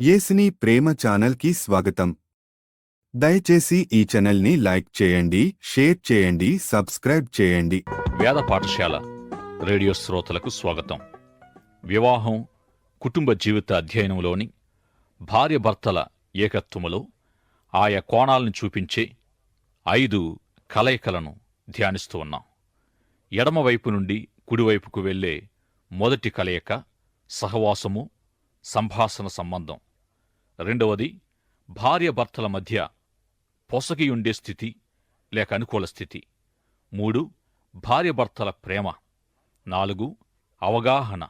యేసుని ప్రేమ ఛానల్కి స్వాగతం. దయచేసి ఈ ఛానల్ని లైక్ చేయండి, షేర్ చేయండి, సబ్స్క్రైబ్ చేయండి. వేద పాఠశాల రేడియో శ్రోతలకు స్వాగతం. వివాహం, కుటుంబ జీవిత అధ్యయనంలోని భార్యభర్తల ఏకత్వములో ఆయా కోణాలను చూపించే 5 కలయికలను ధ్యానిస్తూ ఉన్నాం. ఎడమవైపు నుండి కుడివైపుకు వెళ్లే మొదటి కలయిక సహవాసము, సంభాషణ సంబంధం. రెండవది భార్యభర్తల మధ్య పొసగియుండే స్థితి లేక అనుకూల స్థితి. 3 భార్యభర్తల ప్రేమ. 4 అవగాహన.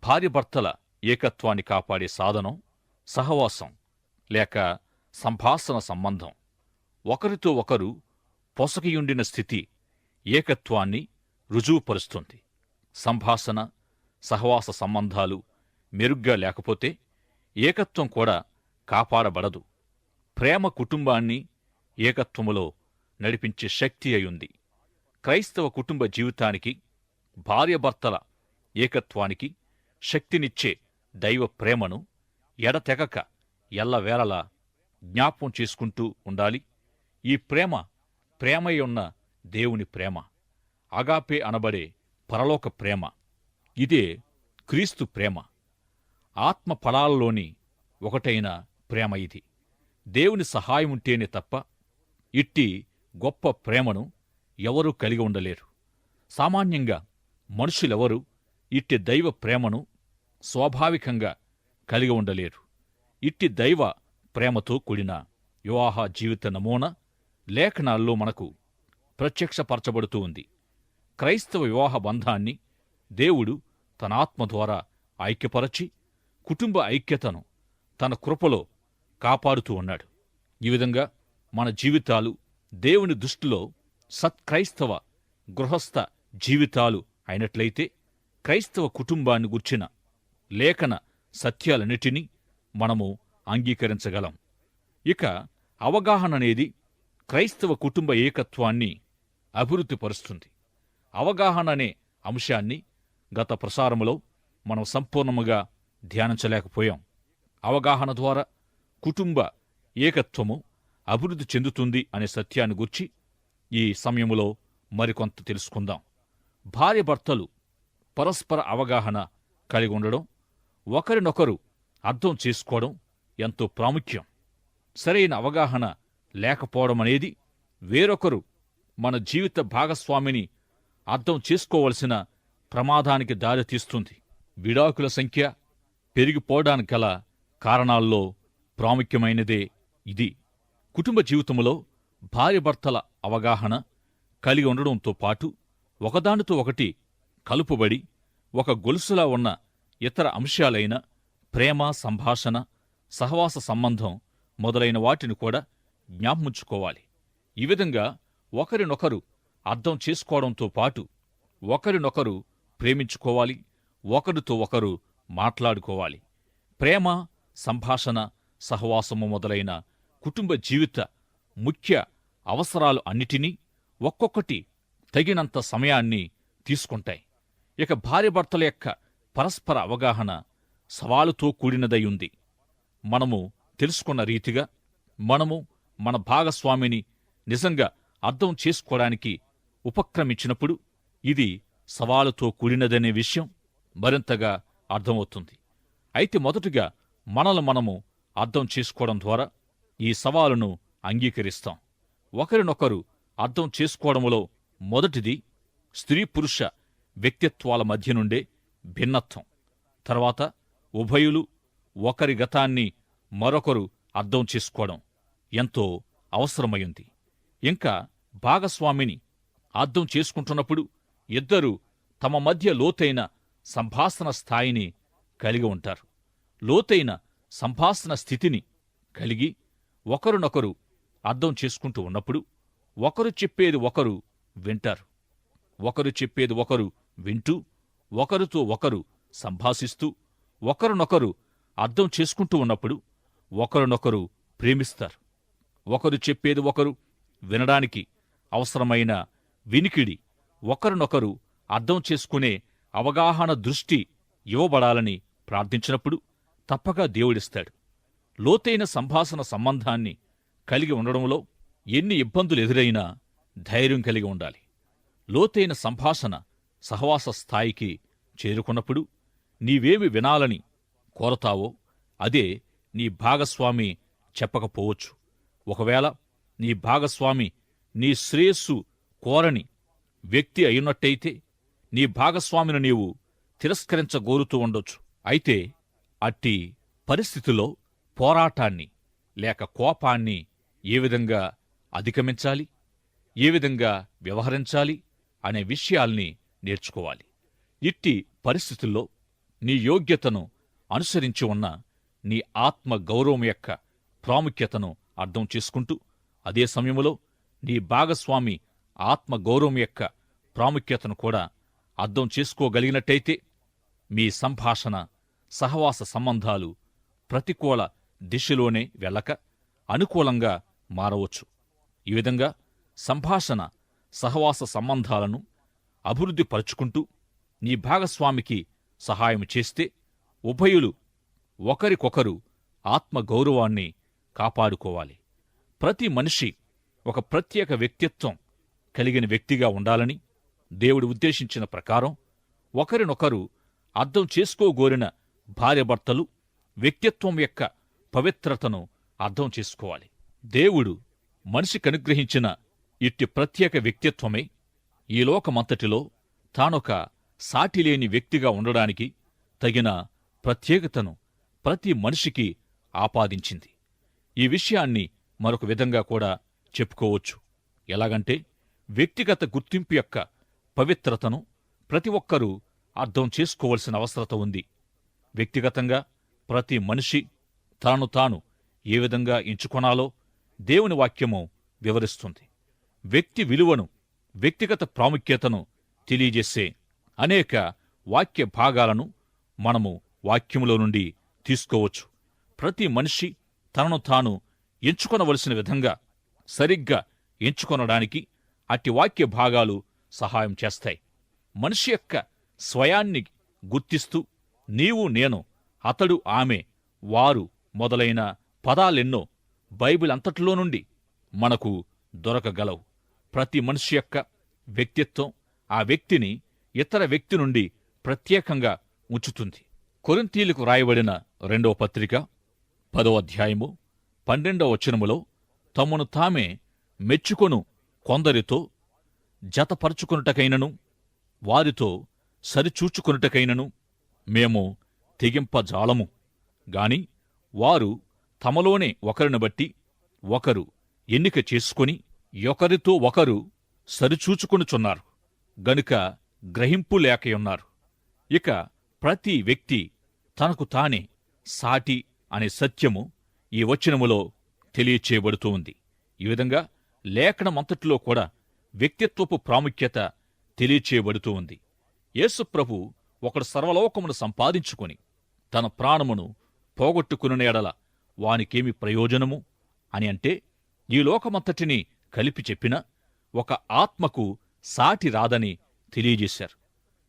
భార్యభర్తల ఏకత్వాన్ని కాపాడే సాధనం సహవాసం లేక సంభాషణ సంబంధం. ఒకరితో ఒకరు పొసగియుండిన స్థితి ఏకత్వాన్ని రుజువుపరుస్తుంది. సంభాషణ, సహవాస సంబంధాలు మెరుగ్గా లేకపోతే ఏకత్వం కూడా కాపాడబడదు. ప్రేమ కుటుంబాన్ని ఏకత్వములో నడిపించే శక్తి అయుంది. క్రైస్తవ కుటుంబ జీవితానికి, భార్యభర్తల ఏకత్వానికి శక్తినిచ్చే దైవ ప్రేమను ఎడతెగక ఎల్లవేళలా జ్ఞాపకం చేసుకుంటూ ఉండాలి. ఈ ప్రేమయున్న దేవుని ప్రేమ, అగాపే అనబడే పరలోక ప్రేమ. ఇదే క్రీస్తు ప్రేమ. ఆత్మ ఫలాలలోని ఒకటైన ప్రేమ ఇది. దేవుని సహాయముంటేనే తప్ప ఇట్టి గొప్ప ప్రేమను ఎవరూ కలిగి ఉండలేరు. సామాన్యంగా మనుషులెవరూ ఇట్టి దైవ ప్రేమను స్వాభావికంగా కలిగి ఉండలేరు. ఇట్టి దైవ ప్రేమతో కూడిన వివాహ జీవిత నమూనా లేఖనాల్లో మనకు ప్రత్యక్షపరచబడుతూ ఉంది. క్రైస్తవ వివాహ బంధాన్ని దేవుడు తన ఆత్మ ద్వారా ఐక్యపరచి కుటుంబ ఐక్యతను తన కృపలో కాపాడుతూ ఉన్నాడు. ఈ విధంగా మన జీవితాలు దేవుని దృష్టిలో సత్క్రైస్తవ గృహస్థ జీవితాలు అయినట్లయితే క్రైస్తవ కుటుంబాన్ని గుర్చిన లేఖన సత్యాలన్నిటినీ మనము అంగీకరించగలం. ఇక అవగాహన అనేది క్రైస్తవ కుటుంబ ఏకత్వాన్ని అభివృద్ధిపరుస్తుంది. అవగాహన అనే అంశాన్ని గత ప్రసారములో మనం సంపూర్ణముగా ధ్యానించలేకపోయాం. అవగాహన ద్వారా కుటుంబ ఏకత్వము అభివృద్ధి చెందుతుంది అనే సత్యాన్ని గుర్చి ఈ సమయములో మరికొంత తెలుసుకుందాం. భార్యభర్తలు పరస్పర అవగాహన కలిగి ఉండడం, ఒకరినొకరు అర్థం చేసుకోవడం ఎంతో ప్రాముఖ్యం. సరైన అవగాహన లేకపోవడమనేది వేరొకరు మన జీవిత భాగస్వామిని అర్థం చేసుకోవలసిన ప్రమాదానికి దారితీస్తుంది. విడాకుల సంఖ్య పెరిగిపోవడానికి గల కారణాల్లో ప్రాముఖ్యమైనదే ఇది. కుటుంబ జీవితంలో భార్యభర్తల అవగాహన కలిగి ఉండడంతో పాటు ఒకదానితో ఒకటి కలుపుబడి ఒక గొలుసులా ఉన్న ఇతర అంశాలైన ప్రేమ, సంభాషణ, సహవాస సంబంధం మొదలైన వాటిని కూడా జ్ఞాపముంచుకోవాలి. ఈ విధంగా ఒకరినొకరు అర్థం చేసుకోవడంతో పాటు ఒకరినొకరు ప్రేమించుకోవాలి, ఒకరితో ఒకరు మాట్లాడుకోవాలి. ప్రేమ, సంభాషణ, సహవాసము మొదలైన కుటుంబ జీవిత ముఖ్య అవసరాలు అన్నిటినీ ఒక్కొక్కటి తగినంత సమయాన్ని తీసుకుంటాయి. ఇక భార్యభర్తల యొక్క పరస్పర అవగాహన సవాలుతో కూడినదై ఉంది. మనము తెలుసుకున్న రీతిగా మనము మన భాగస్వామిని నిజంగా అర్థం చేసుకోవడానికి ఉపక్రమించినప్పుడు ఇది సవాలుతో కూడినదనే విషయం మరింతగా అర్థమవుతుంది. అయితే మొదటిగా మనల్ని మనము అర్థం చేసుకోవడం ద్వారా ఈ సవాలును అంగీకరిస్తాం. ఒకరినొకరు అర్థం చేసుకోవడంలో మొదటిది స్త్రీ పురుష వ్యక్తిత్వాల మధ్య నుండే భిన్నత్వం. తర్వాత ఉభయులు ఒకరి గతాన్ని మరొకరు అర్థం చేసుకోవడం ఎంతో అవసరమైంది. ఇంకా భాగస్వామిని అర్థం చేసుకుంటున్నప్పుడు ఇద్దరూ తమ మధ్య లోతైన సంభాషణ స్థాయిని కలిగి ఉంటారు. లోతైన సంభాషణ స్థితిని కలిగి ఒకరినొకరు అర్థం చేసుకుంటూ ఉన్నప్పుడు ఒకరు చెప్పేది ఒకరు వింటారు. ఒకరు చెప్పేది ఒకరు వింటూ, ఒకరితో ఒకరు సంభాషిస్తూ, ఒకరినొకరు అర్థం చేసుకుంటూ ఉన్నప్పుడు ఒకరినొకరు ప్రేమిస్తారు. ఒకరు చెప్పేది ఒకరు వినడానికి అవసరమైన వినికిడి, ఒకరినొకరు అర్థం చేసుకునే అవగాహన దృష్టి ఇవ్వబడాలని ప్రార్థించినప్పుడు తప్పక దేవుడిస్తాడు. లోతైన సంభాషణ సంబంధాన్ని కలిగి ఉండడంలో ఎన్ని ఇబ్బందులు ఎదురైనా ధైర్యం కలిగి ఉండాలి. లోతైన సంభాషణ సహవాస స్థాయికి చేరుకున్నప్పుడు నీవేమి వినాలని కోరతావో అదే నీ భాగస్వామి చెప్పకపోవచ్చు. ఒకవేళ నీ భాగస్వామి నీ శ్రేయస్సు కోరని వ్యక్తి అయినట్టయితే నీ భాగస్వామిని నీవు తిరస్కరించగోరుతూ ఉండొచ్చు. అయితే అట్టి పరిస్థితుల్లో పోరాటాన్ని లేక కోపాన్ని ఏ విధంగా అధిగమించాలి, ఏ విధంగా వ్యవహరించాలి అనే విషయాల్ని నేర్చుకోవాలి. ఇట్టి పరిస్థితుల్లో నీ యోగ్యతను అనుసరించి ఉన్న నీ ఆత్మ గౌరవం యొక్క ప్రాముఖ్యతను అర్థం చేసుకుంటూ అదే సమయంలో నీ భాగస్వామి ఆత్మ గౌరవం యొక్క ప్రాముఖ్యతను కూడా అర్థం చేసుకోగలిగినట్టయితే మీ సంభాషణ సహవాస సంబంధాలు ప్రతికూల దిశలోనే వెళ్ళక అనుకూలంగా మారవచ్చు. ఈ విధంగా సంభాషణ సహవాస సంబంధాలను అభివృద్ధి పరుచుకుంటూ నీ భాగస్వామికి సహాయం చేస్తే ఉభయులు ఒకరికొకరు ఆత్మగౌరవాన్ని కాపాడుకోవాలి. ప్రతి మనిషి ఒక ప్రత్యేక వ్యక్తిత్వం కలిగిన వ్యక్తిగా ఉండాలని దేవుడు ఉద్దేశించిన ప్రకారం ఒకరినొకరు అర్థం చేసుకోగోరిన భార్యాభర్తలు వ్యక్తిత్వం యొక్క పవిత్రతను అర్థం చేసుకోవాలి. దేవుడు మనిషికి అనుగ్రహించిన ఇట్టి ప్రత్యేక వ్యక్తిత్వమే ఈ లోకమంతటిలో తానొక సాటిలేని వ్యక్తిగా ఉండడానికి తగిన ప్రత్యేకతను ప్రతి మనిషికి ఆపాదించింది. ఈ విషయాన్ని మరొక విధంగా కూడా చెప్పుకోవచ్చు. ఎలాగంటే వ్యక్తిగత గుర్తింపు యొక్క పవిత్రతను ప్రతి ఒక్కరూ అర్థం చేసుకోవలసిన అవసరత ఉంది. వ్యక్తిగతంగా ప్రతి మనిషి తనను తాను ఏ విధంగా ఎంచుకొనాలో దేవుని వాక్యము వివరిస్తుంది. వ్యక్తి విలువను, వ్యక్తిగత ప్రాముఖ్యతను తెలియజేసే అనేక వాక్య భాగాలను మనము వాక్యములో నుండి తీసుకోవచ్చు. ప్రతి మనిషి తనను తాను ఎంచుకొనవలసిన విధంగా సరిగ్గా ఎంచుకొనడానికి అట్టి వాక్య భాగాలు సహాయం చేస్తాయి. మనిషి యొక్క స్వయాన్ని గుర్తిస్తూ నీవు, నేను, అతడు, ఆమె, వారు మొదలైన పదాలెన్నో బైబిల్ అంతటిలో నుండి మనకు దొరకగలవు. ప్రతి మనిషి యొక్క వ్యక్తిత్వం ఆ వ్యక్తిని ఇతర వ్యక్తి నుండి ప్రత్యేకంగా ఉంచుతుంది. కొరింథీయులకు రాయబడిన 2వ పత్రిక 10వ అధ్యాయము 12వ వచనములో తమను తామే మెచ్చుకొను కొందరితో జతపరుచుకొనుటకైనను వారితో సరిచూచుకొనుటకైనను మేము తెగింపజాలము గాని వారు తమలోనే ఒకరిని బట్టి ఒకరు ఎన్నిక చేసుకొని ఒకరితో ఒకరు సరిచూచుకొనుచున్నారు గనుక గ్రహింపు లేకయున్నారు. ఇక ప్రతి వ్యక్తి తనకు తానే సాటి అనే సత్యము ఈ వచనములో తెలియచేయబడుతూ ఉంది. ఈ విధంగా లేఖనమంతటిలో కూడా వ్యక్తిత్వపు ప్రాముఖ్యత తెలియచేయబడుతూ ఉంది. యేసుప్రభు ఒకడు సర్వలోకమును సంపాదించుకొని తన ప్రాణమును పోగొట్టుకుని ఎడల వానికేమి ప్రయోజనము అని అంటే ఈ లోకమంతటినీ కలిపి చెప్పిన ఒక ఆత్మకు సాటి రాదని తెలియజేశారు.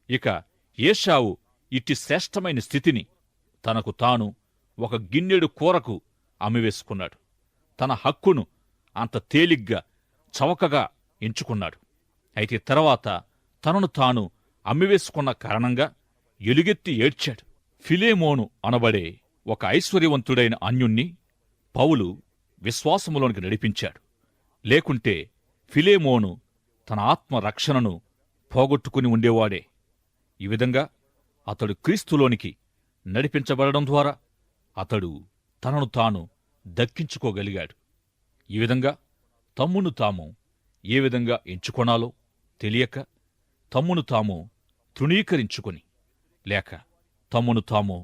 ఇక ఏశావు ఇట్టి శ్రేష్టమైన స్థితిని తనకు తాను ఒక గిన్నెడు కూరకు అమ్మివేసుకున్నాడు. తన హక్కును అంత తేలిగ్గా చవకగా ఎంచుకున్నాడు. అయితే తర్వాత తనను తాను అమ్మివేసుకున్న కారణంగా ఎలుగెత్తి ఏడ్చాడు. ఫిలేమోను అనబడే ఒక ఐశ్వర్యవంతుడైన అన్యుణ్ణి పౌలు విశ్వాసములోనికి నడిపించాడు. లేకుంటే ఫిలేమోను తన ఆత్మరక్షణను పోగొట్టుకుని ఉండేవాడే. ఈ విధంగా అతడు క్రీస్తులోనికి నడిపించబడడం ద్వారా అతడు తనను తాను దక్కించుకోగలిగాడు. ఈ విధంగా తమ్మును తాము ఏ విధంగా ఎంచుకొనాలో తెలియక తమ్మును తాము తృణీకరించుకొని లేక తమ్మును తాము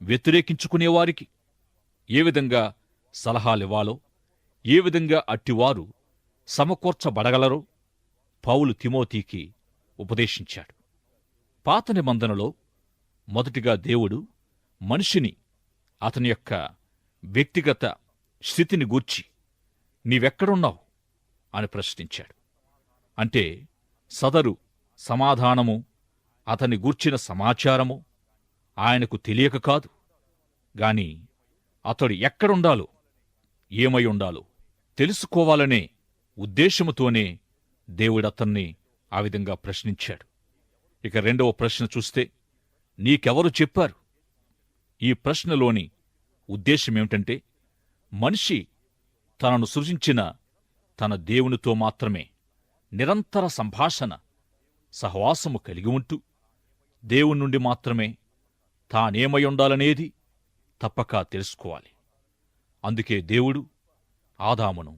వ్యతిరేకించుకునేవారికి ఏ విధంగా సలహాలివ్వాలో, ఏ విధంగా అట్టివారు సమకూర్చబడగలరో పౌలు తిమోతికి ఉపదేశించాడు. పాత నిబంధనలో మొదటిగా దేవుడు మనిషిని అతని యొక్క వ్యక్తిగత స్థితిని గూర్చి నీవెక్కడున్నావు అని ప్రశ్నించాడు. అంటే సదరు సమాధానము, అతని గూర్చిన సమాచారము ఆయనకు తెలియక కాదు, గాని అతడు ఎక్కడుండాలో, ఏమై ఉండాలో తెలుసుకోవాలనే ఉద్దేశముతోనే దేవుడతన్ని ఆ విధంగా ప్రశ్నించాడు. ఇక రెండవ ప్రశ్న చూస్తే, నీకెవరు చెప్పారు? ఈ ప్రశ్నలోని ఉద్దేశమేమిటంటే, మనిషి తనను సృజించిన తన దేవునితో మాత్రమే నిరంతర సంభాషణ, సహవాసము కలిగి ఉంటూ దేవుని నుండి మాత్రమే తానేమై ఉండాలనేది తప్పక తెలుసుకోవాలి. అందుకే దేవుడు ఆదామును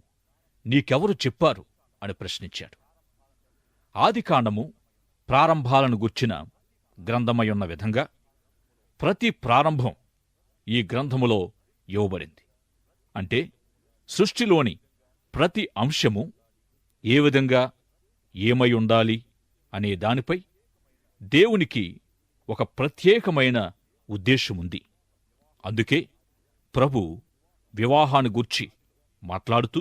నీకెవరు చెప్పారు అని ప్రశ్నించాడు. ఆదికాండము ప్రారంభాలను గుర్చిన గ్రంథమయున్న విధంగా ప్రతి ప్రారంభం ఈ గ్రంథములో ఇవ్వబడింది. అంటే సృష్టిలోని ప్రతి అంశము ఏ విధంగా ఏమై ఉండాలి అనే దానిపై దేవునికి ఒక ప్రత్యేకమైన ఉద్దేశముంది. అందుకే ప్రభు వివాహాన్ని గూర్చి మాట్లాడుతూ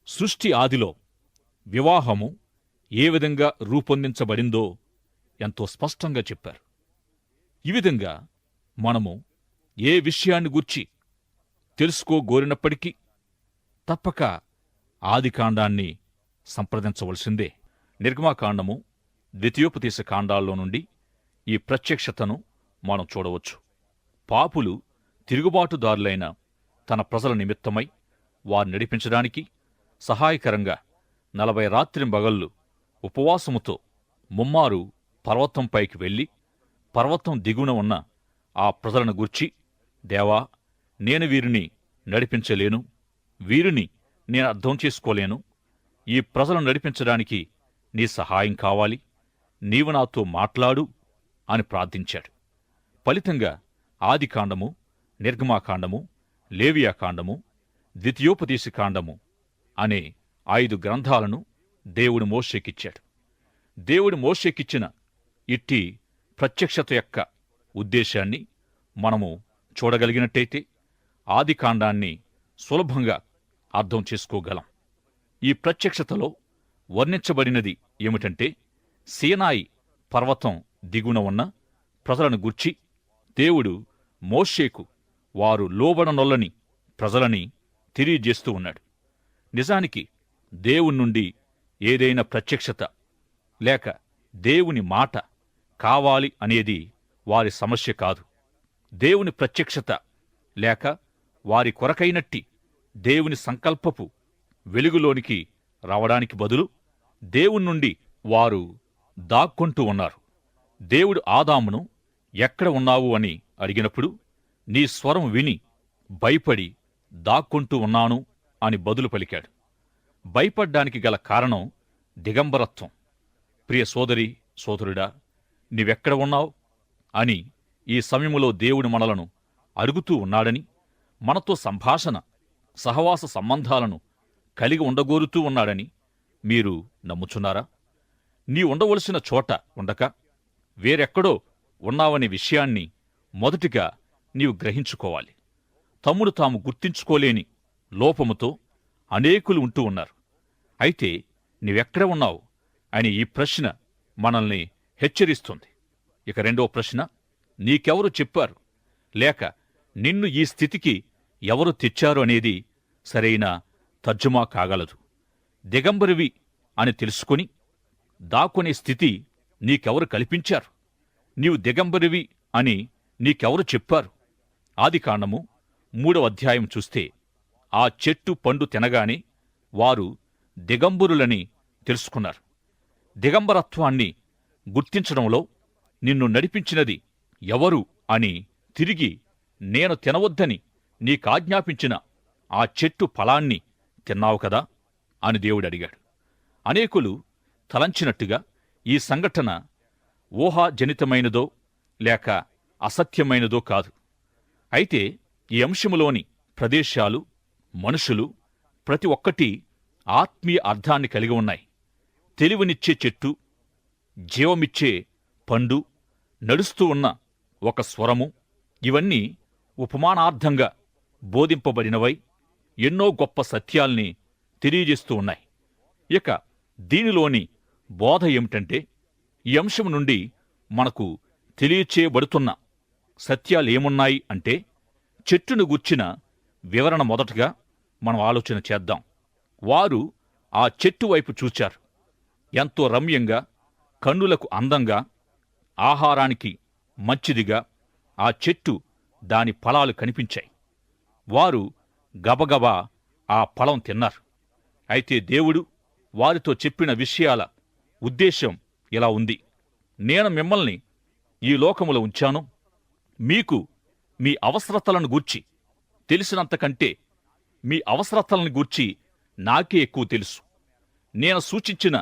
సృష్టి ఆదిలో వివాహము ఏ విధంగా రూపొందించబడిందో ఎంతో స్పష్టంగా చెప్పారు. ఈ విధంగా మనము ఏ విషయాన్ని గూర్చి తెలుసుకోగోరినప్పటికీ తప్పక ఆదికాండాన్ని సంప్రదించవలసిందే. నిర్గమాకాండము, ద్వితీయోపదేశ కాండాల్లో నుండి ఈ ప్రత్యక్షతను మనం చూడవచ్చు. పాపులు తిరుగుబాటుదారులైన తన ప్రజల నిమిత్తమై వారు నడిపించడానికి సహాయకరంగా 40 రాత్రింబగళ్ళు ఉపవాసముతో ముమ్మారు పర్వతంపైకి వెళ్లి పర్వతం దిగువన ఉన్న ఆ ప్రజలను గూర్చి, దేవా, నేను వీరిని నడిపించలేను, వీరిని నేను అర్థం చేసుకోలేను, ఈ ప్రజలను నడిపించడానికి నీ సహాయం కావాలి, నీవు నాతో మాట్లాడు అని ప్రార్థించాడు. ఫలితంగా ఆదికాండము, నిర్గమాకాండము, లేవియాకాండము, ద్వితీయోపదేశకాండము అనే 5 గ్రంథాలను దేవుడు మోషేకిచ్చాడు. దేవుడు మోషేకిచ్చిన ఇట్టి ప్రత్యక్షత యొక్క ఉద్దేశాన్ని మనము చూడగలిగినట్టయితే ఆదికాండాన్ని సులభంగా అర్థం చేసుకోగలం. ఈ ప్రత్యక్షతలో వర్ణించబడినది ఏమిటంటే, సీనాయి పర్వతం దిగున ఉన్న ప్రజలను గూర్చి దేవుడు మోషేకు వారు లోబడనొల్లని ప్రజలని తెలియజేస్తూ ఉన్నాడు. నిజానికి దేవుని నుండి ఏదైనా ప్రత్యక్షత లేక దేవుని మాట కావాలి అనేది వారి సమస్య కాదు. దేవుని ప్రత్యక్షత లేక వారి కొరకైనట్టి దేవుని సంకల్పపు వెలుగులోనికి రావడానికి బదులు దేవుని నుండి వారు దాక్కొంటూ ఉన్నారు. దేవుడు ఆదామును ఎక్కడ ఉన్నావు అని అడిగినప్పుడు, నీ స్వరం విని భయపడి దాక్కొంటూ ఉన్నాను అని బదులు పలికాడు. భయపడ్డానికి గల కారణం దిగంబరత్వం. ప్రియ సోదరి, సోదరుడా, నీవెక్కడ ఉన్నావు అని ఈ సమయములో దేవుడు మనలను అడుగుతూ ఉన్నాడని, మనతో సంభాషణ, సహవాస సంబంధాలను కలిగి ఉండగోరుతూ ఉన్నాడని మీరు నమ్ముచున్నారా? నీ ఉండవలసిన చోట ఉండక వేరెక్కడో ఉన్నావనే విషయాన్ని మొదటిగా నీవు గ్రహించుకోవాలి. తమ్ముడు తాము గుర్తించుకోలేని లోపముతో అనేకులు ఉంటూ ఉన్నారు. అయితే నీవెక్కడ ఉన్నావు అని ఈ ప్రశ్న మనల్ని హెచ్చరిస్తుంది. ఇక రెండో ప్రశ్న, నీకెవరు చెప్పారు లేక నిన్ను ఈ స్థితికి ఎవరు తెచ్చారు అనేది సరైన తర్జుమా కాగలదు. దిగంబరివి అని తెలుసుకుని దాక్కునే స్థితి నీకెవరు కల్పించారు? నీవు దిగంబరివి అని నీకెవరు చెప్పారు? ఆదికాండము 3వ అధ్యాయం చూస్తే, ఆ చెట్టు పండు తినగానే వారు దిగంబరులని తెలుసుకున్నారు. దిగంబరత్వాన్ని గుర్తించడంలో నిన్ను నడిపించినది ఎవరు అని తిరిగి, నేను తినవద్దని నీకాజ్ఞాపించిన ఆ చెట్టు ఫలాన్ని తిన్నావు కదా అని దేవుడు అడిగాడు. అనేకులు తలంచినట్టుగా ఈ సంఘటన ఊహాజనితమైనదో లేక అసత్యమైనదో కాదు. అయితే ఈ అంశములోని ప్రదేశాలు, మనుషులు ప్రతి ఒక్కటి ఆత్మీయ అర్థాన్ని కలిగి ఉన్నాయి. తెలివినిచ్చే చెట్టు, జీవమిచ్చే పండు, నడుస్తూ ఉన్న ఒక స్వరము, ఇవన్నీ ఉపమానార్థంగా బోధింపబడినవై ఎన్నో గొప్ప సత్యాల్ని తెలియజేస్తూ ఉన్నాయి. ఇక దీనిలోని బోధ ఏమిటంటే, ఈ అంశం నుండి మనకు తెలియచేయబడుతున్న సత్యాలేమున్నాయి అంటే, చెట్టును గూర్చిన వివరణ మొదటగా మనం ఆలోచన చేద్దాం. వారు ఆ చెట్టు వైపు చూచారు. ఎంతో రమ్యంగా, కన్నులకు అందంగా, ఆహారానికి మంచిదిగా ఆ చెట్టు దాని ఫలాలు కనిపించాయి. వారు గబగబా ఆ ఫలం తిన్నారు. అయితే దేవుడు వారితో చెప్పిన విషయాల ఉద్దేశం ఇలా ఉంది: నేను మిమ్మల్ని ఈ లోకములో ఉంచాను. మీకు మీ అవసరతలను గూర్చి తెలిసినంతకంటే మీ అవసరతలను గూర్చి నాకే ఎక్కువ తెలుసు. నేను సూచించిన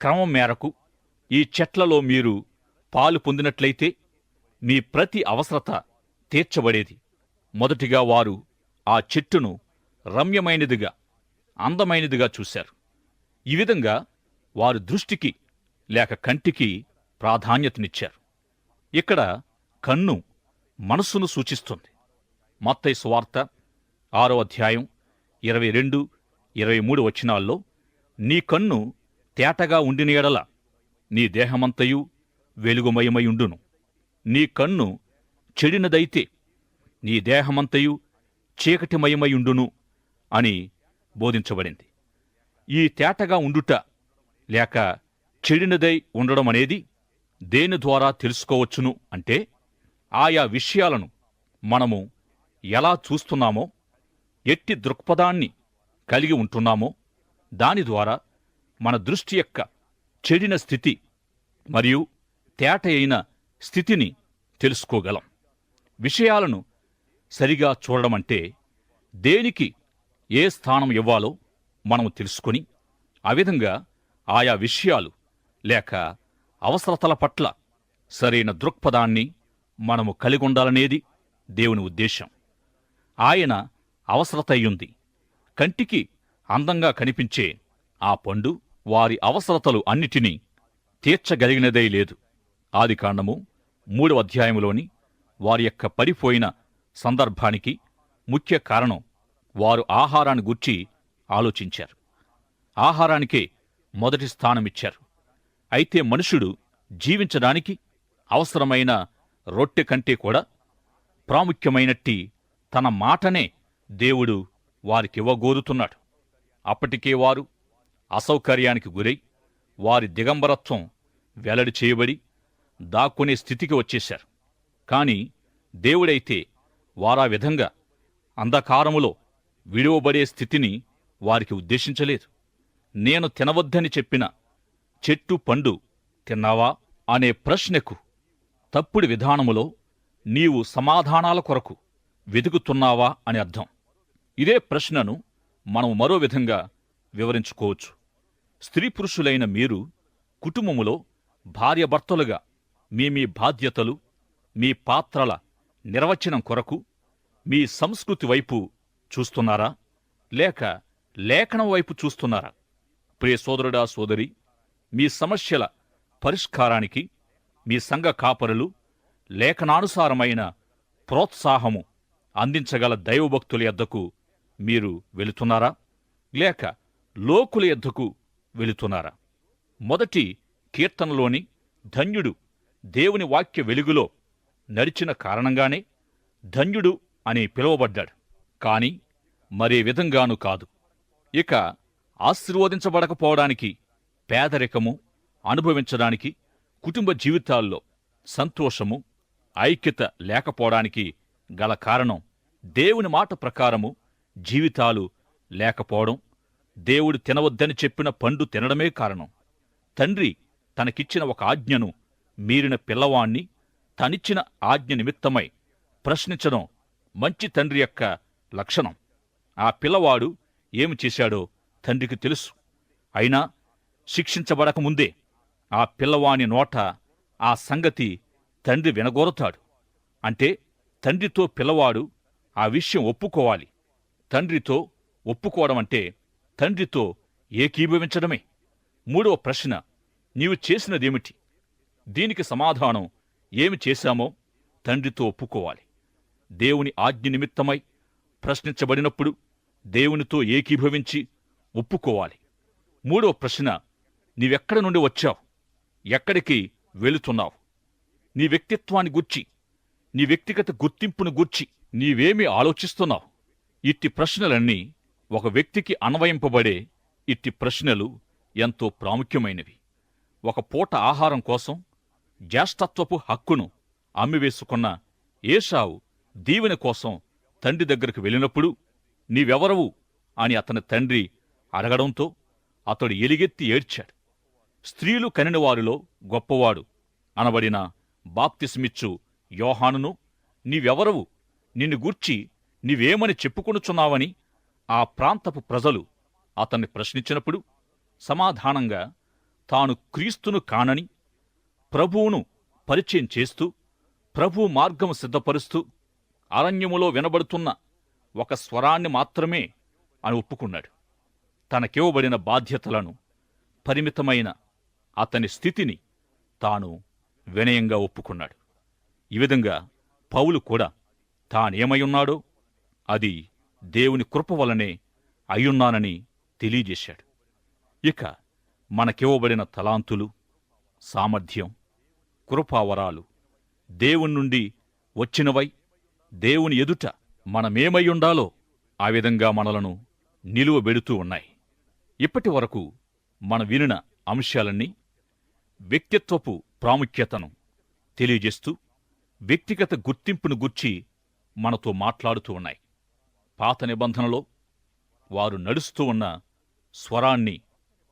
క్రమం మేరకు ఈ చెట్లలో మీరు పాలు పొందినట్లయితే మీ ప్రతి అవసరత తీర్చబడేది. మొదటిగా వారు ఆ చెట్టును రమ్యమైనదిగా, అందమైనదిగా చూశారు. ఈ విధంగా వారు దృష్టికి లేక కంటికి ప్రాధాన్యతనిచ్చారు. ఇక్కడ కన్ను మనస్సును సూచిస్తుంది. మత్తయి సువార్త 6వ అధ్యాయం 22, 23 వచనాల్లో, నీ కన్ను తేటగా ఉండిన ఎడల నీ దేహమంతయు వెలుగుమయమయుండును. నీ కన్ను చెడినదైతే నీ దేహమంతయు చీకటిమయమయుండును అని బోధించబడింది. ఈ తేటగా ఉండుట లేక చెడినదై ఉండడం అనేది దేని ద్వారా తెలుసుకోవచ్చును అంటే, ఆయా విషయాలను మనము ఎలా చూస్తున్నామో, ఎట్టి దృక్పథాన్ని కలిగి ఉంటున్నామో దాని ద్వారా మన దృష్టి యొక్క చెడిన స్థితి మరియు తేట అయిన స్థితిని తెలుసుకోగలం. విషయాలను సరిగా చూడడమంటే దేనికి ఏ స్థానం ఇవ్వాలో మనము తెలుసుకొని ఆ విధంగా ఆయా విషయాలు లేక అవసరతల పట్ల సరైన దృక్పథాన్ని మనము కలిగుండాలనేది దేవుని ఉద్దేశం. ఆయన అవసరత అయ్యుంది. కంటికి అందంగా కనిపించే ఆ పండు వారి అవసరతలు అన్నిటినీ తీర్చగలిగినదే లేదు. ఆదికాండము 3వ అధ్యాయములోని వారి యొక్క పడిపోయిన సందర్భానికి ముఖ్య కారణం వారు ఆహారాన్ని గూర్చి ఆలోచించారు. ఆహారానికే మొదటి స్థానమిచ్చారు. అయితే మనుషుడు జీవించడానికి అవసరమైన రొట్టె కంటే కూడా ప్రాముఖ్యమైనట్టి తన మాటనే దేవుడు వారికివ్వగోరుతున్నాడు. అప్పటికే వారు అసౌకర్యానికి గురై వారి దిగంబరత్వం వెల్లడి చేయబడి దాక్కునే స్థితికి వచ్చేశారు. కాని దేవుడైతే వారా విధంగా అంధకారములో విడువబడే స్థితిని వారికి ఉద్దేశించలేదు. నేను తినవద్దని చెప్పిన చెట్టు పండు తిన్నావా అనే ప్రశ్నకు తప్పుడు విధానములో నీవు సమాధానాల కొరకు వెతుకుతున్నావా అని అర్థం. ఇదే ప్రశ్నను మనం మరో విధంగా వివరించుకోవచ్చు. స్త్రీ పురుషులైన మీరు కుటుంబములో భార్యాభర్తలుగా మీ బాధ్యతలు, మీ పాత్రల నిర్వచనం కొరకు మీ సంస్కృతి వైపు చూస్తున్నారా లేక లేఖనం వైపు చూస్తున్నారా? ప్రియ సోదరుడా, సోదరి, మీ సమస్యల పరిష్కారానికి మీ సంఘ కాపరులు లేఖనానుసారమైన ప్రోత్సాహము అందించగల దైవభక్తుల యొద్దకు మీరు వెళుతున్నారా లేక లోకుల యొద్దకు వెళుతున్నారా? మొదటి కీర్తనలోని ధన్యుడు దేవుని వాక్య వెలుగులో నడిచిన కారణంగానే ధన్యుడు అని పిలువబడ్డాడు. కాని మరే విధంగానూ కాదు. ఇక ఆశీర్వదించబడకపోవడానికి, పేదరికము అనుభవించడానికి, కుటుంబ జీవితాల్లో సంతోషము, ఐక్యత లేకపోవడానికి గల కారణం దేవుని మాట ప్రకారము జీవితాలు లేకపోవడం, దేవుడు తినవద్దని చెప్పిన పండు తినడమే కారణం. తండ్రి తనకిచ్చిన ఒక ఆజ్ఞను మీరిన పిల్లవాణ్ణి తనిచ్చిన ఆజ్ఞ నిమిత్తమై ప్రశ్నించడం మంచి తండ్రి యొక్క లక్షణం. ఆ పిల్లవాడు ఏమి చేశాడో తండ్రికి తెలుసు. అయినా శిక్షించబడకముందే ఆ పిల్లవాని నోట ఆ సంగతి తండ్రి వినగోరతాడు. అంటే తండ్రితో పిల్లవాడు ఆ విషయం ఒప్పుకోవాలి. తండ్రితో ఒప్పుకోవడం అంటే తండ్రితో ఏకీభవించడమే. 3వ ప్రశ్న, నీవు చేసినదేమిటి? దీనికి సమాధానం, ఏమి చేశామో తండ్రితో ఒప్పుకోవాలి. దేవుని ఆజ్ఞ నిమిత్తమై ప్రశ్నించబడినప్పుడు దేవునితో ఏకీభవించి ఒప్పుకోవాలి. 3వ ప్రశ్న, నీవెక్కడి నుండి వచ్చావు? ఎక్కడికి వెళుతున్నావు? నీ వ్యక్తిత్వాన్ని గూర్చి, నీ వ్యక్తిగత గుర్తింపును గూర్చి నీవేమి ఆలోచిస్తున్నావు? ఇట్టి ప్రశ్నలన్నీ ఒక వ్యక్తికి అన్వయింపబడే ఇట్టి ప్రశ్నలు ఎంతో ప్రాముఖ్యమైనవి. ఒక పూట ఆహారం కోసం జ్యేష్ఠత్వపు హక్కును అమ్మివేసుకున్న ఏశావు దీవెన కోసం తండ్రి దగ్గరకు వెళ్ళినప్పుడు, నీవెవరవు అని అతని తండ్రి అడగడంతో అతడు ఎలుగెత్తి ఏడ్చాడు. స్త్రీలు కనిన వారిలో గొప్పవాడు అనబడిన బాప్తిస్మిచ్చు యోహానును, నీవెవరవు, నిన్ను గూర్చి నీవేమని చెప్పుకొనుచున్నావని ఆ ప్రాంతపు ప్రజలు అతన్ని ప్రశ్నించినప్పుడు సమాధానంగా తాను క్రీస్తును కానని, ప్రభువును పరిచయం చేస్తూ ప్రభువు మార్గము సిద్ధపరుస్తూ అరణ్యములో వినబడుతున్న ఒక స్వరాన్ని మాత్రమే అని ఒప్పుకున్నాడు. తనకివ్వబడిన బాధ్యతలను, పరిమితమైన అతని స్థితిని తాను వినయంగా ఒప్పుకున్నాడు. ఈ విధంగా పౌలు కూడా తానేమయున్నాడో అది దేవుని కృప వలనే అయ్యున్నానని తెలియజేశాడు. ఇక మనకివ్వబడిన తలాంతులు, సామర్థ్యం, కృపావరాలు దేవుని నుండి వచ్చినవై దేవుని ఎదుట మనమేమయ్యుండాలో ఆ విధంగా మనలను నిలువబెడుతూ ఉన్నాయి. ఇప్పటి వరకు మన వినిన అంశాలన్నీ వ్యక్తిత్వపు ప్రాముఖ్యతను తెలియజేస్తూ వ్యక్తిగత గుర్తింపును గూర్చి మనతో మాట్లాడుతూ ఉన్నాయి. పాత నిబంధనలో వారు నడుస్తూ ఉన్న స్వరాన్ని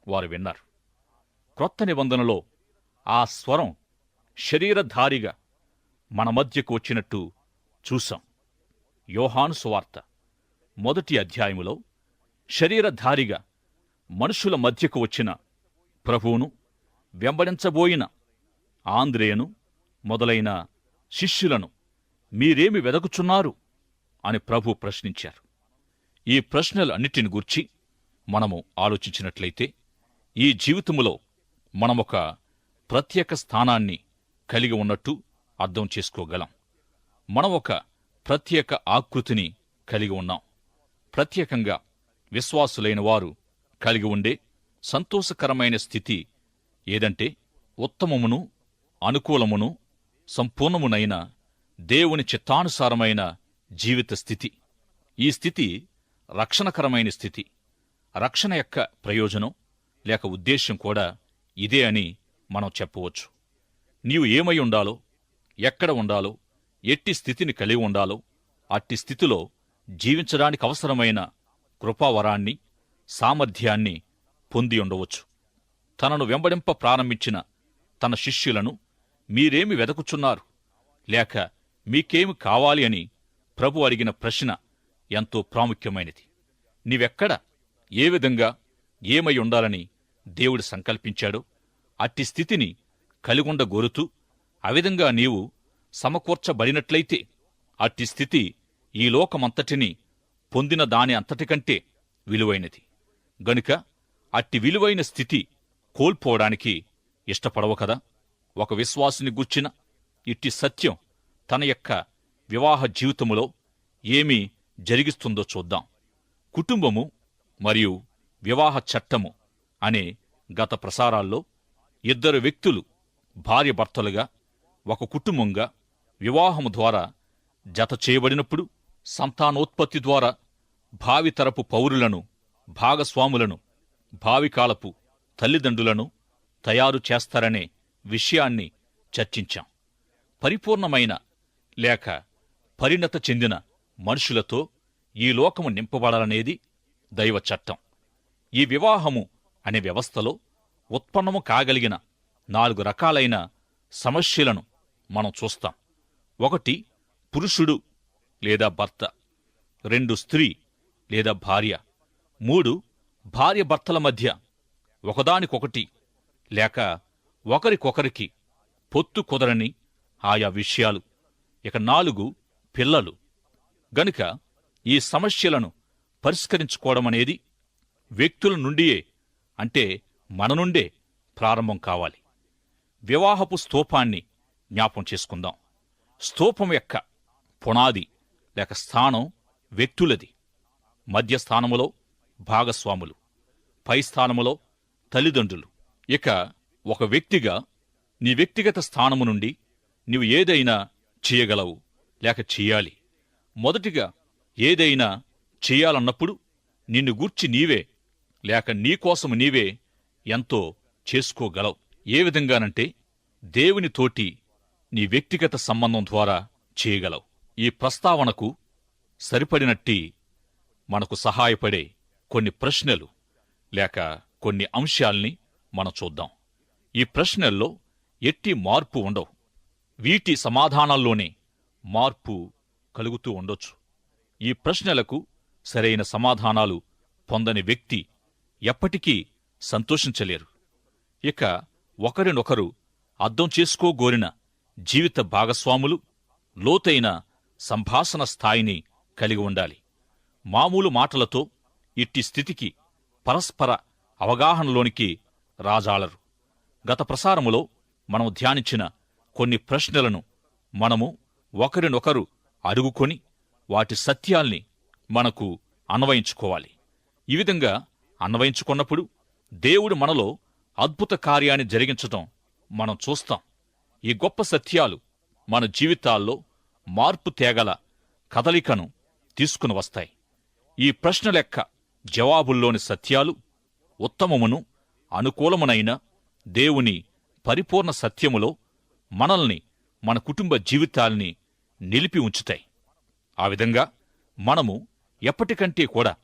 వారు విన్నారు. క్రొత్త నిబంధనలో ఆ స్వరం శరీరధారిగా మన మధ్యకు వచ్చినట్టు చూశాం. యోహాను సువార్త 1వ అధ్యాయములో శరీరధారిగా మనుషుల మధ్యకు వచ్చిన ప్రభువును వెంబడించబోయిన ఆంద్రేయను మొదలైన శిష్యులను మీరేమి వెదకుచున్నారు అని ప్రభు ప్రశ్నించారు. ఈ ప్రశ్నలన్నిటిని గూర్చి మనము ఆలోచించినట్లయితే ఈ జీవితములో మనమొక ప్రత్యేక స్థానాన్ని కలిగి ఉన్నట్టు అర్థం చేసుకోగలం. మనం ఒక ప్రత్యేక ఆకృతిని కలిగి ఉన్నాం. ప్రత్యేకంగా విశ్వాసులైన వారు కలిగి ఉండే సంతోషకరమైన స్థితి ఏదంటే ఉత్తమమును, అనుకూలమును, సంపూర్ణమునైన దేవుని చిత్తానుసారమైన జీవిత స్థితి. ఈ స్థితి రక్షణకరమైన స్థితి. రక్షణ యొక్క ప్రయోజనం లేక ఉద్దేశ్యం కూడా ఇదే అని మనం చెప్పవచ్చు. నీవు ఏమై ఉండాలో, ఎక్కడ ఉండాలో, ఎట్టి స్థితిని కలిగి ఉండాలో అట్టి స్థితిలో జీవించడానికి అవసరమైన కృపావరాన్ని, సామర్థ్యాన్ని పొంది ఉండవచ్చు. తనను వెంబడింప ప్రారంభించిన తన శిష్యులను మీరేమి వెదకుచున్నారు లేక మీకేమి కావాలి అని ప్రభు అడిగిన ప్రశ్న ఎంతో ప్రాముఖ్యమైనది. నీవెక్కడ, ఏ విధంగా, ఏమై ఉండాలని దేవుడు సంకల్పించాడో అట్టి స్థితిని కలిగుండగోరుతూ ఆ విధంగా నీవు సమకూర్చబడినట్లయితే అట్టి స్థితి ఈ లోకమంతటినీ పొందిన దాని అంతటికంటే విలువైనది. గనుక అట్టి విలువైన స్థితి కోల్పోవడానికి ఇష్టపడవు కదా. ఒక విశ్వాసిని గూర్చిన ఇట్టి సత్యం తన యొక్క వివాహ జీవితములో ఏమి జరిగిస్తుందో చూద్దాం. కుటుంబము మరియు వివాహ చట్టము అనే గత ప్రసారాల్లో ఇద్దరు వ్యక్తులు భార్యభర్తలుగా ఒక కుటుంబంగా వివాహము ద్వారా జత చేయబడినప్పుడు సంతానోత్పత్తి ద్వారా భావితరపు పౌరులను, భాగస్వాములను, భావికాలపు తల్లిదండ్రులను తయారు చేస్తారనే విషయాన్ని చర్చించాం. పరిపూర్ణమైన లేక పరిణత చెందిన మనుషులతో ఈ లోకము నింపబడాలనేది దైవ చట్టం. ఈ వివాహము అనే వ్యవస్థలో ఉత్పన్నము కాగలిగిన 4 రకాలైన సమస్యలను మనం చూస్తాం. 1 పురుషుడు లేదా భర్త, 2 స్త్రీ లేదా భార్య, 3 భార్యభర్తల మధ్య ఒకదానికొకటి లేక ఒకరికొకరికి పొత్తు కుదరని ఆయా విషయాలు, ఇక 4 పిల్లలు. గనుక ఈ సమస్యలను పరిష్కరించుకోవడమనేది వ్యక్తుల నుండియే, అంటే మన నుండే ప్రారంభం కావాలి. వివాహపు స్తూపాన్ని జ్ఞాపం చేసుకుందాం. స్తూపం యొక్క పునాది లేక స్థానం వ్యక్తులది. మధ్యస్థానములో భాగస్వాములు, పై స్థానములో తల్లిదండ్రులు. ఇక ఒక వ్యక్తిగా నీ వ్యక్తిగత స్థానము నుండి నీవు ఏదైనా చేయగలవు లేక చెయ్యాలి. మొదటిగా ఏదైనా చెయ్యాలన్నప్పుడు నిన్ను గూర్చి నీవే లేక నీకోసము నీవే ఎంతో చేసుకోగలవు. ఏ విధంగానంటే దేవునితోటి నీ వ్యక్తిగత సంబంధం ద్వారా చేయగలవు. ఈ ప్రస్తావనకు సరిపడినట్టి మనకు సహాయపడే కొన్ని ప్రశ్నలు లేక కొన్ని అంశాల్ని మనం చూద్దాం. ఈ ప్రశ్నల్లో ఎట్టి మార్పు ఉండవు. వీటి సమాధానాల్లోనే మార్పు కలుగుతూ ఉండొచ్చు. ఈ ప్రశ్నలకు సరైన సమాధానాలు పొందని వ్యక్తి ఎప్పటికీ సంతోషించలేరు. ఇక ఒకరినొకరు అర్థం చేసుకోగోరిన జీవిత భాగస్వాములు లోతైన సంభాషణ స్థాయిని కలిగి ఉండాలి. మామూలు మాటలతో ఇట్టి స్థితికి పరస్పర అవగాహనలోనికి రాజాలరు. గత ప్రసారములో మనం ధ్యానించిన కొన్ని ప్రశ్నలను మనము ఒకరినొకరు అడుగుకొని వాటి సత్యాల్ని మనకు అన్వయించుకోవాలి. ఈ విధంగా అన్వయించుకున్నప్పుడు దేవుడు మనలో అద్భుత కార్యాన్ని జరిగించటం మనం చూస్తాం. ఈ గొప్ప సత్యాలు మన జీవితాల్లో మార్పు తేగల కదలికను తీసుకుని వస్తాయి. ఈ ప్రశ్నలెక్క జవాబుల్లోని సత్యాలు ఉత్తమమును అనుకూలమునైన దేవుని పరిపూర్ణ సత్యములో మనల్ని మన కుటుంబ జీవితాల్ని నిలిపి ఉంచుతాయి. ఆ విధంగా మనము ఎప్పటికంటే కూడా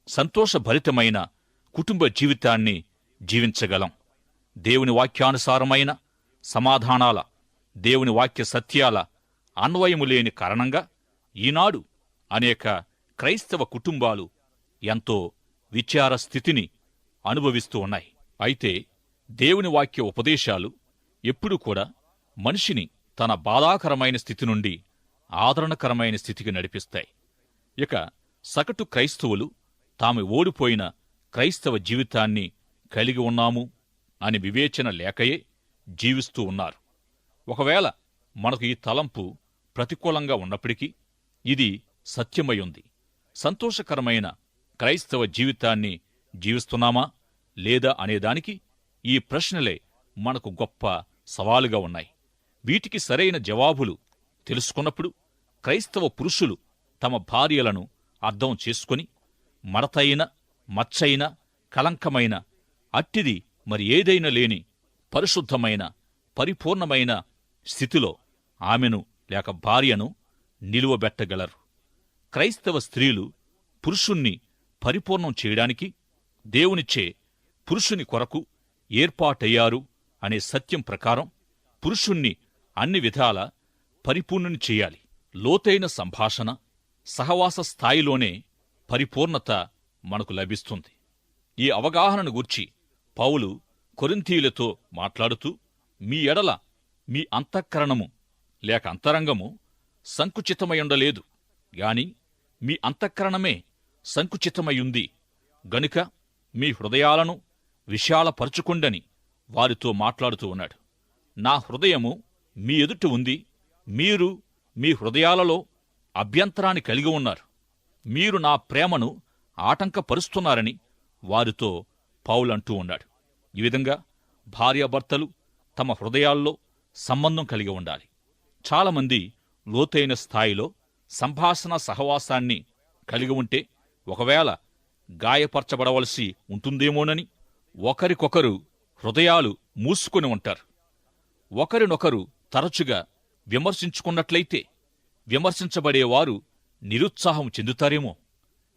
సంతోషభరితమైన కుటుంబ జీవితాన్ని జీవించగలం. దేవుని వాక్యానుసారమైన సమాధానాల, దేవుని వాక్య సత్యాల అన్వయము లేని కారణంగా ఈనాడు అనేక క్రైస్తవ కుటుంబాలు ఎంతో విచార స్థితిని అనుభవిస్తూ ఉన్నాయి. అయితే దేవుని వాక్య ఉపదేశాలు ఎప్పుడూ కూడా మనిషిని తన బాధాకరమైన స్థితి నుండి ఆదరణకరమైన స్థితికి నడిపిస్తాయి. ఇక సగటు క్రైస్తవులు తాము ఓడిపోయిన క్రైస్తవ జీవితాన్ని కలిగి ఉన్నాము అని వివేచన లేకయే జీవిస్తూ ఉన్నారు. ఒకవేళ మనకు ఈ తలంపు ప్రతికూలంగా ఉన్నప్పటికీ ఇది సత్యమయుంది. సంతోషకరమైన క్రైస్తవ జీవితాన్ని జీవిస్తున్నామా లేదా అనేదానికి ఈ ప్రశ్నలే మనకు గొప్ప సవాలుగా ఉన్నాయి. వీటికి సరైన జవాబులు తెలుసుకున్నప్పుడు క్రైస్తవ పురుషులు తమ భార్యలను అర్థం చేసుకుని మడతైన, మచ్చైన, కలంకమైన, అట్టిది మరి ఏదైనా లేని పరిశుద్ధమైన, పరిపూర్ణమైన స్థితిలో ఆమెను లేక భార్యను నిలువబెట్టగలరు. క్రైస్తవ స్త్రీలు పురుషుణ్ణి పరిపూర్ణం చేయడానికి దేవునిచ్చే పురుషుని కొరకు ఏర్పాటయ్యారు అనే సత్యం ప్రకారం పురుషుణ్ణి అన్ని విధాల పరిపూర్ణుని చెయ్యాలి. లోతైన సంభాషణ, సహవాస స్థాయిలోనే పరిపూర్ణత మనకు లభిస్తుంది. ఈ అవగాహనను గూర్చి పౌలు కొరింథీయులతో మాట్లాడుతూ, మీ ఎడల మీ అంతఃకరణము లేక అంతరంగము సంకుచితమయుండలేదు గాని మీ అంతఃకరణమే సంకుచితమయుంది గనుక మీ హృదయాలను విశాలపరచుకొండని వారితో మాట్లాడుతూ ఉన్నాడు. నా హృదయము మీ ఎదుట ఉంది, మీరు మీ హృదయాలలో అభ్యంతరాన్ని కలిగి ఉన్నారు, మీరు నా ప్రేమను ఆటంకపరుస్తున్నారని వారితో పౌలంటూ ఉన్నాడు. ఈ విధంగా భార్యాభర్తలు తమ హృదయాల్లో సంబంధం కలిగి ఉండాలి. చాలామంది లోతైన స్థాయిలో సంభాషణ సహవాసాన్ని కలిగి ఉంటే ఒకవేళ గాయపరచబడవలసి ఉంటుందేమోనని ఒకరికొకరు హృదయాలు మూసుకొని ఉంటారు. ఒకరినొకరు తరచుగా విమర్శించుకున్నట్లయితే విమర్శించబడేవారు నిరుత్సాహం చెందుతారేమో.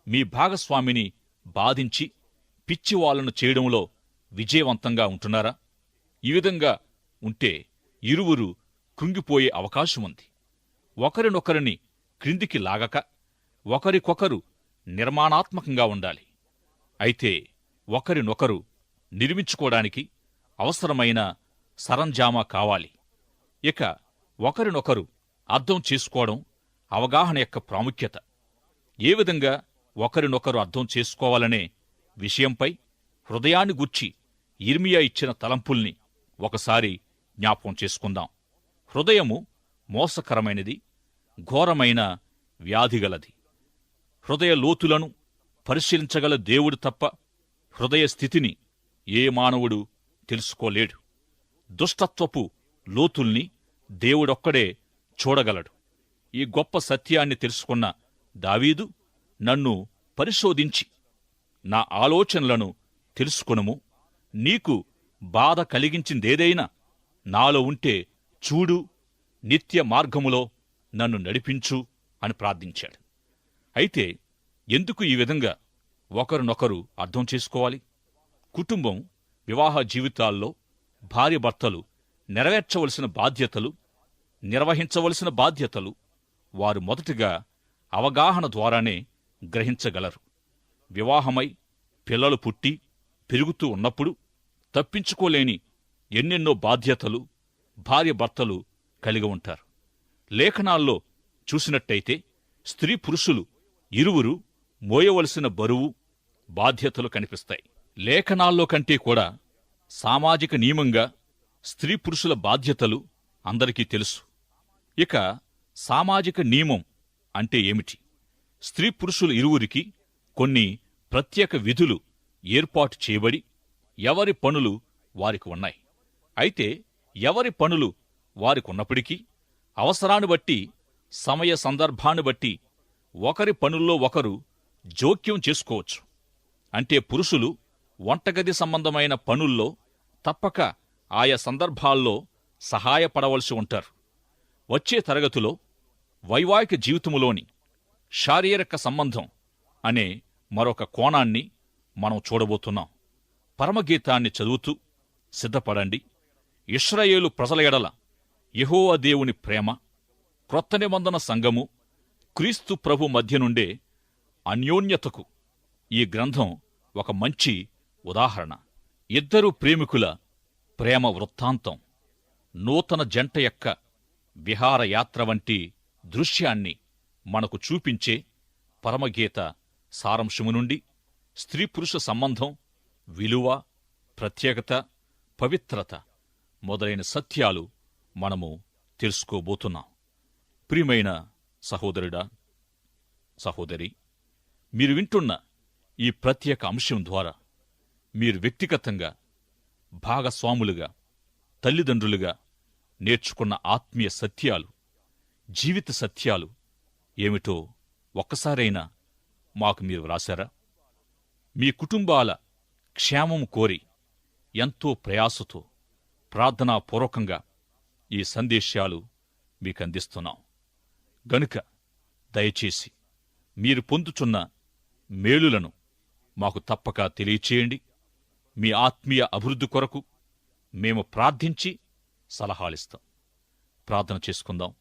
మీ భాగస్వామిని బాధించి పిచ్చివాళ్లను చేయడంలో విజయవంతంగా ఉంటున్నారా? ఈ విధంగా ఉంటే ఇరువురు కృంగిపోయే అవకాశముంది. ఒకరినొకరిని క్రిందికి లాగక ఒకరికొకరు నిర్మాణాత్మకంగా ఉండాలి. అయితే ఒకరినొకరు నిర్మించుకోవడానికి అవసరమైన సరంజామా కావాలి. ఇక ఒకరినొకరు అర్థం చేసుకోవడం అవగాహన యొక్క ప్రాముఖ్యత. ఏ విధంగా ఒకరినొకరు అర్థం చేసుకోవాలనే విషయంపై హృదయాన్ని గూర్చి యిర్మీయా ఇచ్చిన తలంపుల్ని ఒకసారి జ్ఞాపకం చేసుకుందాం. హృదయము మోసకరమైనది, ఘోరమైన వ్యాధిగలది. హృదయ లోతులను పరిశీలించగల దేవుడు తప్ప హృదయ స్థితిని ఏ మానవుడు తెలుసుకోలేడు. దుష్టత్వపు లోతుల్ని దేవుడొక్కడే చూడగలడు. ఈ గొప్ప సత్యాన్ని తెలుసుకున్న దావీదు, నన్ను పరిశోధించి నా ఆలోచనలను తెలుసుకొనుము, నీకు బాధ కలిగించిందేదైనా నాలో ఉంటే చూడు, నిత్య మార్గములో నన్ను నడిపించు అని ప్రార్థించాడు. అయితే ఎందుకు ఈ విధంగా ఒకరినొకరు అర్థం చేసుకోవాలి? కుటుంబం, వివాహ జీవితాల్లో భార్యాభర్తలు నిర్వహించవలసిన బాధ్యతలు వారు మొదటిగా అవగాహన ద్వారానే గ్రహించగలరు. వివాహమై పిల్లలు పుట్టి పెరుగుతూ ఉన్నప్పుడు తప్పించుకోలేని ఎన్నెన్నో బాధ్యతలు భార్యాభర్తలు కలిగి ఉంటారు. లేఖనాల్లో చూసినట్టయితే స్త్రీ పురుషులు ఇరువురు మోయవలసిన బరువు, బాధ్యతలు కనిపిస్తాయి. లేఖనాల్లో కంటే కూడా సామాజిక నియమంగా స్త్రీ పురుషుల బాధ్యతలు అందరికీ తెలుసు. ఇక సామాజిక నియమం అంటే ఏమిటి? స్త్రీ పురుషులు ఇరువురికి కొన్ని ప్రత్యేక విధులు ఏర్పాటు చేయబడి ఎవరి పనులు వారికి ఉన్నాయి. అయితే ఎవరి పనులు వారికున్నప్పటికీ అవసరాన్ని బట్టి, సమయ సందర్భాన్ని బట్టి ఒకరి పనుల్లో ఒకరు జోక్యం చేసుకోవచ్చు. అంటే పురుషులు వంటగది సంబంధమైన పనుల్లో తప్పక ఆయా సందర్భాల్లో సహాయపడవలసి ఉంటారు. వచ్చే తరగతిలో వైవాహిక జీవితములోని శారీరక సంబంధం అనే మరొక కోణాన్ని మనం చూడబోతున్నాం. పరమగీతాన్ని చదువుతూ సిద్ధపడండి. ఇశ్రాయేలు ప్రజల ఎడల యెహోవా దేవుని ప్రేమ, క్రొత్త నిబంధన సంఘము, క్రీస్తు ప్రభు మధ్య నుండే అన్యోన్యతకు ఈ గ్రంథం ఒక మంచి ఉదాహరణ. ఇద్దరు ప్రేమికుల ప్రేమ వృత్తాంతం, నూతన జంట యొక్క విహారయాత్ర వంటి దృశ్యాన్ని మనకు చూపించే పరమగీత సారాంశము నుండి స్త్రీ పురుష సంబంధం విలువ, ప్రత్యేకత, పవిత్రత మొదలైన సత్యాలు మనము తెలుసుకోబోతున్నాం. ప్రియమైన సహోదరుడా, సహోదరి, మీరు వింటున్న ఈ ప్రత్యేక అంశం ద్వారా మీరు వ్యక్తిగతంగా, భాగస్వాములుగా, తల్లిదండ్రులుగా నేర్చుకున్న ఆత్మీయ సత్యాలు, జీవిత సత్యాలు ఏమిటో ఒక్కసారైనా మాకు మీరు వ్రాశారా? మీ కుటుంబాల క్షేమం కోరి ఎంతో ప్రయాసతో ప్రార్థనాపూర్వకంగా ఈ సందేశాలు మీకందిస్తున్నాం. గనుక దయచేసి మీరు పొందుచున్న మేలులను మాకు తప్పక తెలియచేయండి. మీ ఆత్మీయ అభివృద్ధి కొరకు మేము ప్రార్థించి సలహాలిస్తాం. ప్రార్థన చేసుకుందాం.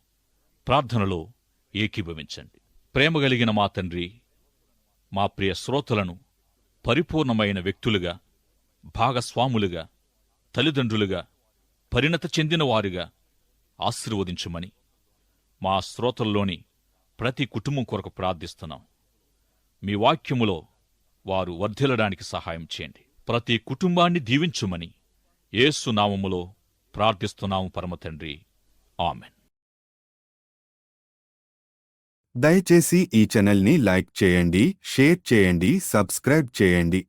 ప్రార్థనలో ఏకీభవించండి. ప్రేమగలిగిన మా తండ్రి, మా ప్రియ శ్రోతలను పరిపూర్ణమైన వ్యక్తులుగా, భాగస్వాములుగా, తల్లిదండ్రులుగా, పరిణత చెందినవారుగా ఆశీర్వదించుమని మా శ్రోతల్లోని ప్రతి కుటుంబం కొరకు ప్రార్థిస్తున్నాం. మీ వాక్యములో వారు వర్ధిల్లడానికి సహాయం చేయండి. ప్రతి కుటుంబాన్ని దీవించుమని యేసు నామములో ప్రార్థిస్తున్నాము పరమతండ్రి. ఆమెన్. దయచేసి ఈ ఛానల్ని లైక్ చేయండి, షేర్ చేయండి, సబ్స్క్రైబ్ చేయండి.